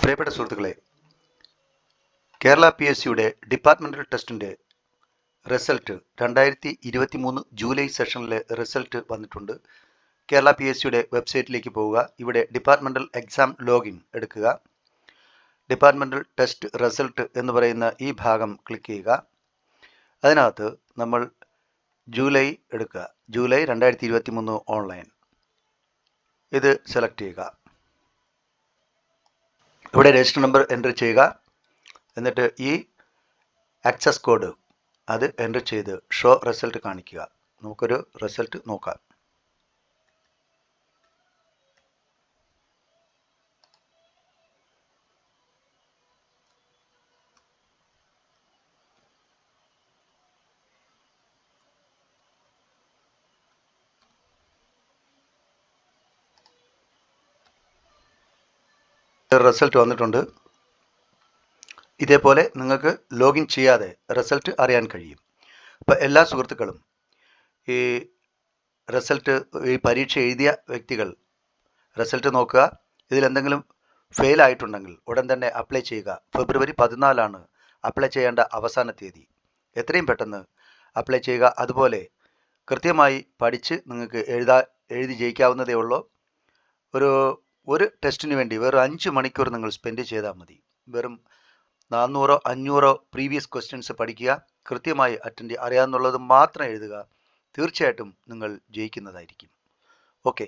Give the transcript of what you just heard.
പ്രിയപ്പെട്ട സുഹൃത്തുക്കളെ, കേരള PSCയുടെ ഡിപ്പാർട്ട്മെന്റൽ ടെസ്റ്റിൻ്റെ റിസൾട്ട് 2023 ജൂലൈ സെഷനിലെ റിസൾട്ട് വന്നിട്ടുണ്ട്. കേരള PSCയുടെ വെബ്സൈറ്റിലേക്ക് പോവുക. ഇവിടെ ഡിപ്പാർട്ട്മെന്റൽ എക്സാം ലോഗിൻ എടുക്കുക. ഡിപ്പാർട്ട്മെന്റൽ ടെസ്റ്റ് റിസൾട്ട് എന്ന് പറയുന്ന ഈ ഭാഗം ക്ലിക്ക് ചെയ്യുക. അതിനകത്ത് നമ്മൾ ജൂലൈ എടുക്കുക. ജൂലൈ 2023 ഓൺലൈൻ ഇത് സെലക്ട് ചെയ്യുക. ഇവിടെ രജിസ്റ്റർ നമ്പർ എൻ്റർ ചെയ്യുക. എന്നിട്ട് ഈ ആക്സസ് കോഡ് അത് എൻ്റർ ചെയ്ത് ഷോ റിസൾട്ട് കാണിക്കുക. നമുക്കൊരു റിസൾട്ട് നോക്കാം. റിസൾട്ട് വന്നിട്ടുണ്ട്. ഇതേപോലെ നിങ്ങൾക്ക് ലോഗിൻ ചെയ്യാതെ റിസൾട്ട് അറിയാൻ കഴിയും. അപ്പോൾ എല്ലാ സുഹൃത്തുക്കളും ഈ റിസൾട്ട് ഈ പരീക്ഷ എഴുതിയ വ്യക്തികൾ റിസൾട്ട് നോക്കുക. ഇതിലെന്തെങ്കിലും ഫെയിൽ ആയിട്ടുണ്ടെങ്കിൽ ഉടൻ തന്നെ അപ്ലൈ ചെയ്യുക. ഫെബ്രുവരി 14 അപ്ലൈ ചെയ്യേണ്ട അവസാന തീയതി. എത്രയും പെട്ടെന്ന് അപ്ലൈ ചെയ്യുക. അതുപോലെ കൃത്യമായി പഠിച്ച് നിങ്ങൾക്ക് എഴുതി ജയിക്കാവുന്നതേ ഉള്ളൂ. ഒരു ടെസ്റ്റിന് വേണ്ടി വെറും 5 മണിക്കൂർ നിങ്ങൾ സ്പെൻഡ് ചെയ്താൽ മതി. വെറും 400-500 പ്രീവിയസ് ക്വസ്റ്റ്യൻസ് പഠിക്കുക. കൃത്യമായി അറിയാവുന്നുള്ളത് മാത്രം എഴുതുക. തീർച്ചയായിട്ടും നിങ്ങൾ ജയിക്കുന്നതായിരിക്കും. ഓക്കെ.